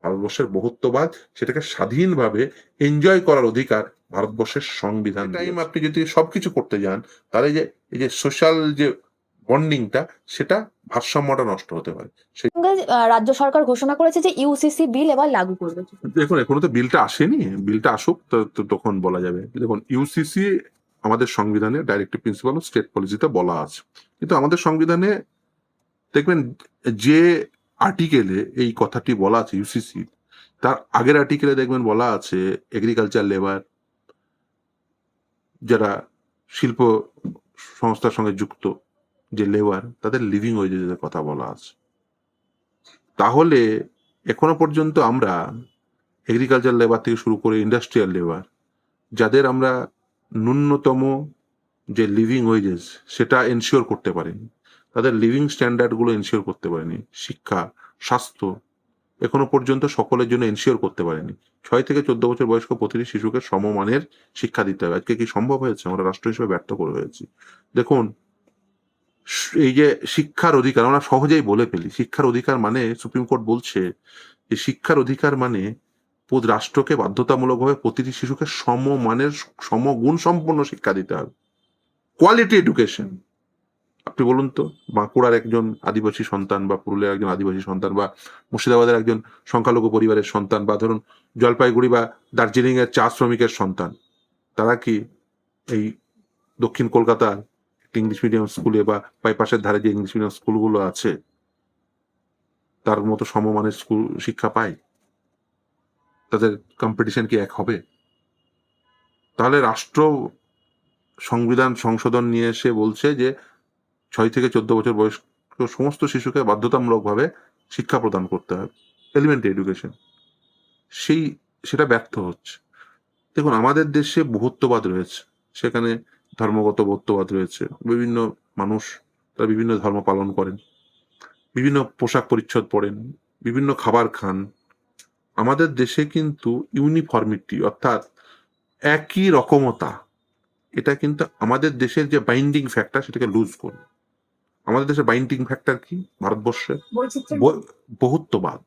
ভারতবর্ষের বহুত্ববাদ, সেটাকে স্বাধীনভাবে এনজয় করার অধিকার ভারতবর্ষের সংবিধান। টাইম আপনি যদি সবকিছু করতে যান, তাহলে যে এই যে সোশ্যাল যে বন্ডিংটা, সেটা ভারসাম্যটা নষ্ট হতে পারে। রাজ্য সরকার ঘোষণা করেছে যে ইউসিসি বিল এবার লাগু করবে। দেখুন, এখনো তো বিলটা আসেনি, বিলটা আসুক তো তখন বলা যাবে। দেখুন, ইউসিসি আমাদের সংবিধানে ডাইরেক্টিভ প্রিন্সিপাল অফ স্টেট পলিসিতে বলা আছে, কিন্তু আমাদের সংবিধানে দেখবেন যে আর্টিকেলে এই কথাটি বলা আছে ইউসিসি, তার আগের আর্টিকেলে দেখবেন বলা আছে এগ্রিকালচার লেবার, যারা শিল্প সংস্থার সঙ্গে যুক্ত যে লেবার, তাদের লিভিং ওয়েজের কথা বলা আছে। তাহলে এখনো পর্যন্ত আমরা এগ্রিকালচার লেবার থেকে শুরু করে ইন্ডাস্ট্রিয়াল লেবার, যাদের আমরা ন্যূনতম যে লিভিং ওয়েজেস সেটা এনশিওর করতে পারিনি, তাদের লিভিং স্ট্যান্ডার্ডগুলো এনশিওর করতে পারেনি, শিক্ষা, স্বাস্থ্য এখনো পর্যন্ত সকলের জন্য এনশিওর করতে পারেনি। 6 থেকে 14 বছর বয়স্ক প্রতিটি শিশুকে সমমানের শিক্ষা দিতে হবে। আজকে কি সম্ভব হয়েছে? আমরা রাষ্ট্র হিসেবে ব্যর্থ করে হয়েছি। দেখুন, এই যে শিক্ষার অধিকার, আমরা সহজেই বলে ফেলি শিক্ষার অধিকার মানে, সুপ্রিম কোর্ট বলছে যে শিক্ষার অধিকার মানে রাষ্ট্রকে বাধ্যতামূলকভাবে প্রতিটি শিশুকে সমমানের সমগুণ সম্পন্ন শিক্ষা দিতে হবে, কোয়ালিটি এডুকেশন। আপনি বলুন তো, বাঁকুড়ার একজন আদিবাসী সন্তান বা পুরুলিয়ার একজন আদিবাসী সন্তান বা মুর্শিদাবাদের একজন সংখ্যালঘু পরিবারের সন্তান বা ধরুন জলপাইগুড়ি বা দার্জিলিং এর চা শ্রমিকের সন্তান, তারা কি এই দক্ষিণ কলকাতার ইংলিশ মিডিয়াম স্কুলে বা বাইপাসের ধারে যে ইংলিশ মিডিয়াম স্কুলগুলো আছে তার মতো সমমানের স্কুল শিক্ষা পায়? তাদের কম্পিটিশন কি এক হবে? তাহলে রাষ্ট্র সংবিধান সংশোধন নিয়ে এসে বলছে যে 6 থেকে 14 বছর বয়স্ক সমস্ত শিশুকে বাধ্যতামূলকভাবে শিক্ষা প্রদান করতে হবে, এলিমেন্টারি এডুকেশন। সেটা ব্যর্থ হচ্ছে। দেখুন, আমাদের দেশে বহুত্ববাদ রয়েছে, সেখানে ধর্মগত বহুত্ববাদ রয়েছে, বিভিন্ন মানুষ তারা বিভিন্ন ধর্ম পালন করেন, বিভিন্ন পোশাক পরিচ্ছদ পরেন, বিভিন্ন খাবার খান। আমাদের দেশে কিন্তু ইউনিফর্মিটি অর্থাৎ একই রকমতা, এটা কিন্তু আমাদের দেশের যে বাইন্ডিং ফ্যাক্টর সেটাকে লুজ করবে। আমাদের দেশের বাইন্ডিং ফ্যাক্টর কি? ভারতবর্ষে বহুত্ববাদ।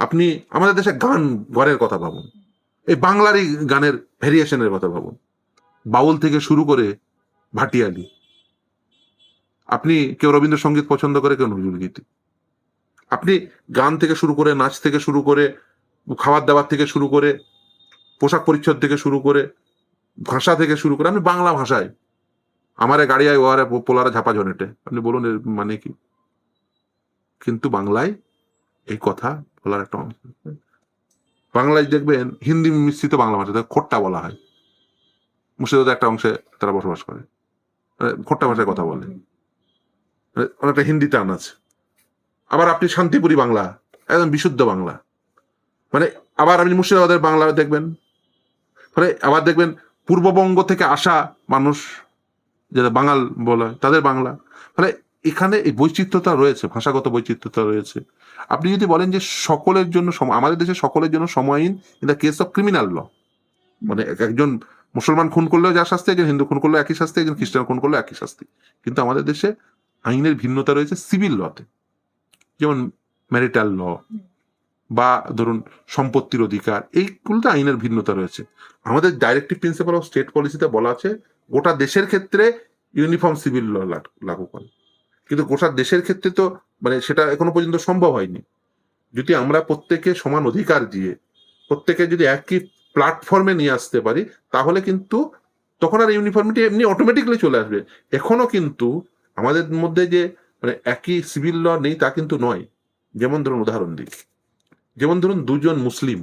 আপনি আমাদের দেশে গানের কথা ভাবুন, এই বাংলারই গানের ভ্যারিয়েশনের কথা ভাবুন, বাউল থেকে শুরু করে ভাটিয়ালি। আপনি কেউ রবীন্দ্রসঙ্গীত পছন্দ করে, কেউ নজরুল গীতি। আপনি গান থেকে শুরু করে, নাচ থেকে শুরু করে, খাবার দাবার থেকে শুরু করে, পোশাক পরিচ্ছদ থেকে শুরু করে, ভাষা থেকে শুরু করে, আপনি বাংলা ভাষায় আমারে গাড়িয়ায় ওয়ারে পোলারে ঝাপা ঝনেটে, আপনি বলুন এর মানে কি? কিন্তু বাংলায় এই কথা বলার একটা অংশ। বাংলায় দেখবেন হিন্দি মিশ্রিত বাংলা ভাষা, খোট্টা বলা হয়। মুর্শিদাবাদের একটা অংশে তারা বসবাস করে, খোট্টা ভাষায় কথা বলে, অনেকটা হিন্দি টান আছে। আবার আপনি শান্তিপুরি বাংলা, একদম বিশুদ্ধ বাংলা। মানে আবার আপনি মুর্শিদাবাদের বাংলা দেখবেন, ফলে আবার দেখবেন পূর্ববঙ্গ থেকে আসা মানুষ যারা বাঙাল বলা তাদের বাংলা। ফলে এখানে এই বৈচিত্র্যতা রয়েছে, ভাষাগত বৈচিত্র্যতা রয়েছে। আপনি যদি বলেন যে সকলের জন্য আমাদের দেশে সকলের জন্য সম আইন in the case of criminal law, মানে একজন মুসলমান খুন করলেও যা শাস্তি, একজন হিন্দু খুন করলেও একই শাস্তি, একজন খ্রিস্টান খুন করলেও একই শাস্তি। কিন্তু আমাদের দেশে আইনের ভিন্নতা রয়েছে সিভিল লতে, যেমন ম্যারিটাল ল বা ধরুন সম্পত্তির অধিকার, এইগুলোতে আইনের ভিন্নতা রয়েছে। আমাদের ডাইরেক্টিভ প্রিন্সিপাল অফ স্টেট পলিসিতে বলা আছে গোটা দেশের ক্ষেত্রে ইউনিফর্ম সিভিল ল লাগু করে, কিন্তু গোটা দেশের ক্ষেত্রে তো মানে সেটা এখনো পর্যন্ত সম্ভব হয়নি। যদি আমরা প্রত্যেকে সমান অধিকার দিয়ে প্রত্যেকে যদি একই প্ল্যাটফর্মে নিয়ে আসতে পারি, তাহলে কিন্তু তখন আর ইউনিফর্মিটি এমনি অটোমেটিকলি চলে আসবে। এখনো কিন্তু আমাদের মধ্যে যে মানে একই সিভিল ল নেই তা কিন্তু নয়। যেমন ধরুন উদাহরণ দিই, যেমন ধরুন দুজন মুসলিম,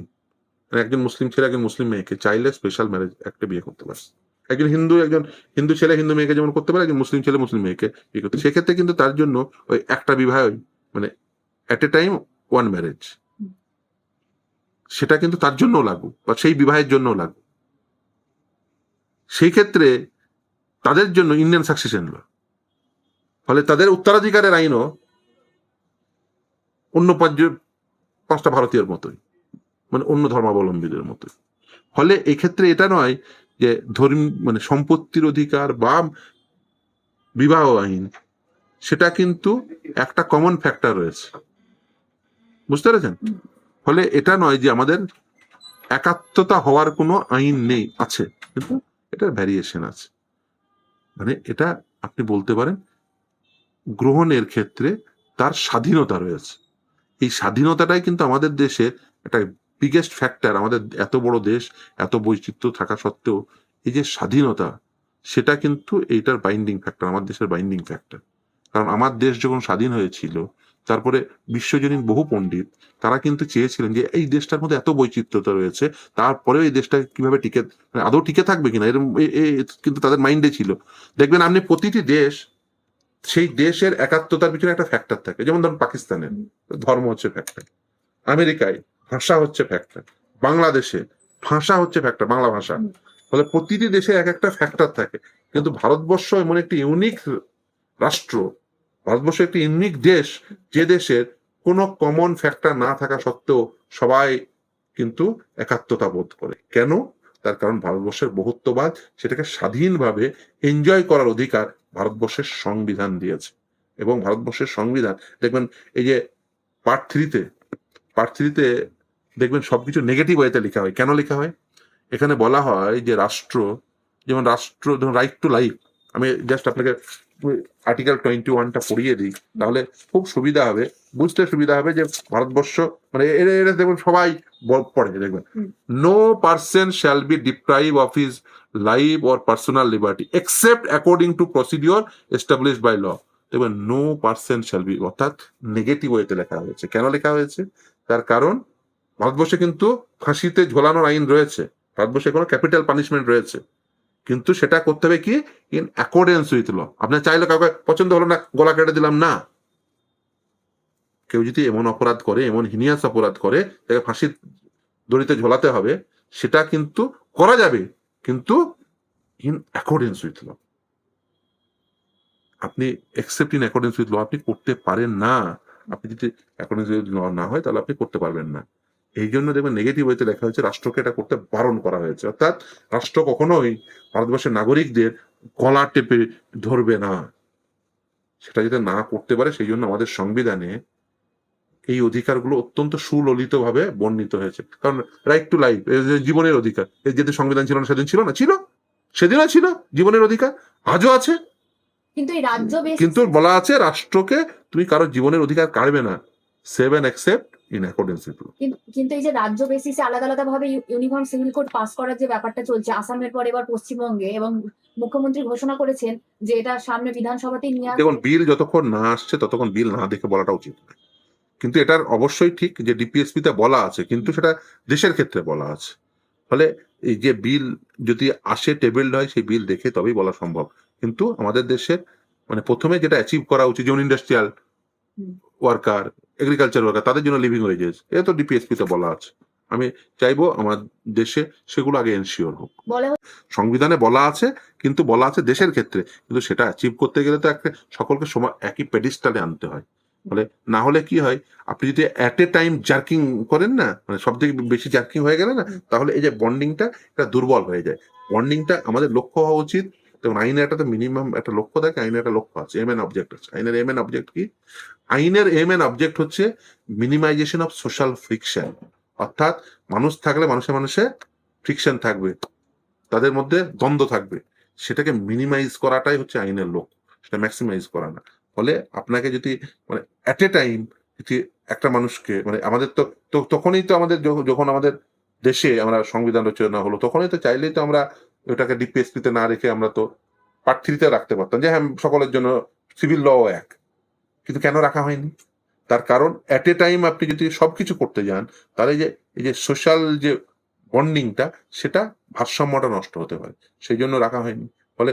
একজন মুসলিম ছেলে একজন মুসলিম মেয়েকে চাইলে স্পেশাল ম্যারেজ একটা বিয়ে করতে পারে। একজন হিন্দু ছেলে হিন্দু মেয়েকে যেমন করতে পারে, একজন মুসলিম ছেলে মুসলিম মেয়েকে বিয়ে করতে, সেক্ষেত্রে কিন্তু তার জন্য ওই একটা বিবাহ, মানে এট এ টাইম ওয়ান ম্যারেজ, সেটা কিন্তু তার জন্য লাগু বা সেই বিবাহের জন্য লাগু। সেই ক্ষেত্রে তাদের জন্য ইন্ডিয়ান সাকসেশন ল, ফলে তাদের উত্তরাধিকারের আইনও অন্য 5টা ভারতীয়র মতোই, মানে অন্য ধর্মাবলম্বীদের মতোই। ফলে এক্ষেত্রে এটা নয় যে মানে সম্পত্তির অধিকার বা বিবাহ আইন, সেটা কিন্তু একটা কমন ফ্যাক্টর রয়েছে, বুঝতে পেরেছেন? ফলে এটা নয় যে আমাদের একাত্মতা হওয়ার কোনো আইন নেই, আছে, কিন্তু এটা ভ্যারিয়েশন আছে। মানে এটা আপনি বলতে পারেন গ্রহণের ক্ষেত্রে তার স্বাধীনতা রয়েছে। এই স্বাধীনতাটাই কিন্তু আমাদের দেশের একটা বিগেস্ট ফ্যাক্টর। আমাদের এত বড় দেশ, এত বৈচিত্র্য থাকা সত্ত্বেও এই যে স্বাধীনতা, সেটা কিন্তু এইটার বাইন্ডিং ফ্যাক্টর, আমার দেশের বাইন্ডিং ফ্যাক্টর। কারণ আমার দেশ যখন স্বাধীন হয়েছিল, তারপরে বিশ্বজনীন বহু পণ্ডিত তারা কিন্তু চেয়েছিলেন যে এই দেশটার মধ্যে এত বৈচিত্র্যতা রয়েছে, তারপরেও এই দেশটা কিভাবে টিকে, মানে আদৌ টিকে থাকবে কিনা, এরকম কিন্তু তাদের মাইন্ডে ছিল। দেখবেন আপনি প্রতিটি দেশ, সেই দেশের একাত্মতার পিছনে একটা ফ্যাক্টর থাকে। যেমন ধরুন পাকিস্তানের ধর্ম হচ্ছে ফ্যাক্টর, আমেরিকায় ভাষা হচ্ছে ফ্যাক্টর, বাংলাদেশে ভাষা হচ্ছে ফ্যাক্টর, বাংলা ভাষা। ফলে প্রতিটি দেশে এক একটা ফ্যাক্টর থাকে। কিন্তু ভারতবর্ষ এমন একটি ইউনিক রাষ্ট্র, ভারতবর্ষ একটি ইউনিক দেশ, যে দেশের কোনো কমন ফ্যাক্টর না থাকা সত্ত্বেও সবাই কিন্তু একাত্মতা বোধ করে। কেন? তার কারণ ভারতবর্ষের বহুত্ববাদ, সেটাকে স্বাধীনভাবে এনজয় করার অধিকার ভারতবর্ষের সংবিধান দিয়েছে। এবং ভারতবর্ষের সংবিধান দেখবেন এই যে পার্ট থ্রিতে দেখবেন সবকিছু নেগেটিভ ওয়েতে লেখা হয়। কেন লেখা হয়? এখানে বলা হয় যে রাষ্ট্র, যেমন রাইট টু লাইফ, আমি জাস্ট আপনাকে আর্টিকেল 21টা পড়িয়ে দিই, তাহলে খুব সুবিধা হবে, বুঝতে সুবিধা হবে যে ভারতবর্ষ, মানে এরা দেখবেন সবাই পড়ে দেখবেন, no person shall be deprive of his life or personal liberty except according to procedure established by law. দেখবেন নো পার্সন শ্যাল বি, অর্থাৎ নেগেটিভ ওয়েতে লেখা হয়েছে। কেন লেখা হয়েছে? তার কারণ ভারতবর্ষে কিন্তু ফাঁসিতে ঝোলানোর আইন রয়েছে, ভারতবর্ষে কোনো ক্যাপিটাল পানিশমেন্ট রয়েছে, কিন্তু সেটা করতে হবে কি, ইন অ্যাকর্ডেন্স উইথ ল। আপনার চাইলে কাউকে পছন্দ হলো না, গলা কেটে দিলাম না। কেউ যদি এমন অপরাধ করে, এমন হিনিয়াস অপরাধ করে, তাকে ফাঁসির দড়িতে ঝোলাতে হবে, সেটা কিন্তু করা যাবে, কিন্তু ইন অ্যাকর্ডেন্স উইথ ল। আপনি except in accordance with law আপনি করতে পারেন না। আপনি যদি অ্যাকর্ডেন্স উইথ ল না হয়, তাহলে আপনি করতে পারবেন না। এই জন্য দেখবেন নেগেটিভ ওয়েতে লেখা হয়েছে, রাষ্ট্রকে এটা করতে বারণ করা হয়েছে। অর্থাৎ রাষ্ট্র কখনোই ভারতবর্ষের নাগরিকদের গলা টেপে ধরবে না। সেটা যাতে না করতে পারে, সেই জন্য আমাদের সংবিধানে এই অধিকারগুলো অত্যন্ত সুললিতভাবে বর্ণিত হয়েছে। কারণ রাইট টু লাইফ, জীবনের অধিকার, এর যেদিন সংবিধান ছিল না সেদিন ছিল না, ছিল, সেদিনও ছিল জীবনের অধিকার, আজও আছে। কিন্তু এই রাজ্য কিন্তু বলা আছে রাষ্ট্রকে তুমি কারো জীবনের অধিকার কাড়বে না, save and except in accordance with law. কিন্তু এই যে রাজ্য বেসিসে আলাদা আলাদা ভাবে ইউনিফর্ম সিভিল কোড পাস করার যে ব্যাপারটা চলছে আসামের পর এবার পশ্চিমবঙ্গে, এবং মুখ্যমন্ত্রী ঘোষণা করেছেন যে এটা সামনে বিধানসভাতেই নিয়ে আসবে। দেখুন, বিল যতক্ষণ না আসছে ততক্ষণ বিল না দেখে বলাটা উচিত না। কিন্তু এটার অবশ্যই ঠিক যে ডিপিএসপি তে বলা আছে, কিন্তু সেটা দেশের ক্ষেত্রে বলা আছে। ফলে এই যে বিল যদি আসে, টেবিল হয়, সেই বিল দেখে তবেই বলা সম্ভব। কিন্তু আমাদের দেশের মানে প্রথমে যেটা অ্যাচিভ করা উচিত, যেমন ইন্ডাস্ট্রিয়াল ওয়ার্কার, এগ্রিকালচার ওয়ার্কার, তাদের জন্য লিভিং ওয়েজেস, এটা তো ডিপিএসপি তে বলা আছে। আমি চাইবো আমার দেশে সেগুলো আগে এনশিওর হোক। সংবিধানে বলা আছে, কিন্তু বলা আছে দেশের ক্ষেত্রে, কিন্তু সেটা অ্যাচিভ করতে গেলে তো একটা সকলকে সমান একই পেডিস্টালে আনতে হয়। ফলে না হলে কি হয়, আপনি যদি অ্যাট এ টাইম জার্কিং করেন না, মানে সব থেকে বেশি জার্কিং হয়ে গেলে না, তাহলে এই যে বন্ডিংটা এটা দুর্বল হয়ে যায়। বন্ডিংটা আমাদের লক্ষ্য হওয়া উচিত। যেমন আইনের একটা তো মিনিমাম একটা লক্ষ্য থাকে, আইনের একটা লক্ষ্য আছে, এম এন অবজেক্ট আছে। আইনের এম এন অবজেক্ট কি? আইনের এম এন অবজেক্ট হচ্ছে মিনিমাইজেশন অফ সোশ্যাল ফ্রিকশন। অর্থাৎ মানুষ থাকলে মানুষে ফ্রিকশন থাকবে, তাদের মধ্যে দ্বন্দ্ব থাকবে, সেটাকে মিনিমাইজ করাটাই হচ্ছে আইনের লক্ষ্য, সেটা ম্যাক্সিমাইজ করা না। ফলে আপনাকে যদি মানে অ্যাট এ টাইম একটা মানুষকে, মানে আমাদের তো তখনই তো আমাদের যখন আমাদের দেশে আমরা সংবিধান রচনা হলো, তখনই তো চাইলেই তো আমরা ওটাকে ডিপিএসপি তে না রেখে আমরা তো পার্ট 3 রাখতে পারতাম, যে হ্যাঁ সকলের জন্য সিভিল ল এক। কিন্তু কেন রাখা হয়নি? তার কারণ অ্যাট এ টাইম আপনি যদি সবকিছু করতে যান, তাহলে এই যে সোশ্যাল যে বন্ডিংটা, সেটা ভারসাম্যটা নষ্ট হতে পারে, সেই জন্য রাখা হয়নি। ফলে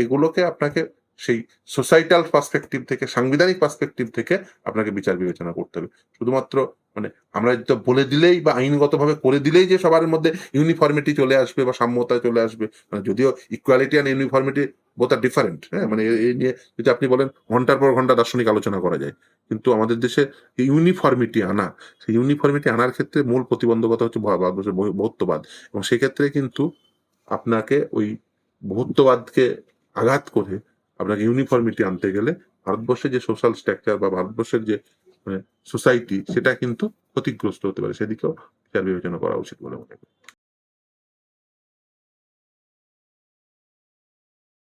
এগুলোকে আপনাকে সেই সোসাইটাল পার্সপেক্টিভ থেকে, সাংবিধানিক পার্সপেক্টিভ থেকে আপনাকে বিচার বিবেচনা করতে হবে। শুধুমাত্র মানে আমরা তো বলে দিলেই বা আইনগতভাবে করে দিলেই যে সবার মধ্যে ইউনিফর্মিটি চলে আসবে বা সাম্যতা চলে আসবে, মানে যদিও equality and uniformity both are different. হ্যাঁ, মানে এই নিয়ে যদি আপনি বলেন ঘন্টার পর ঘন্টা দার্শনিক আলোচনা করা যায়, কিন্তু আমাদের দেশে ইউনিফর্মিটি আনা, সেই ইউনিফর্মিটি আনার ক্ষেত্রে মূল প্রতিবন্ধকতা হচ্ছে ভারতবর্ষের বহুত্ববাদ। এবং সেক্ষেত্রে কিন্তু আপনাকে ওই বহুত্ববাদকে আঘাত করে আপনাকে ইউনিফর্মিটি আনতে গেলে ভারতবর্ষের যে সোশ্যাল স্ট্রাকচার বা ভারতবর্ষের যে সোসাইটি, সেটা কিন্তু ক্ষতিগ্রস্ত হতে পারে, সেদিকেও বিচার বিবেচনা করা উচিত বলে মনে করি।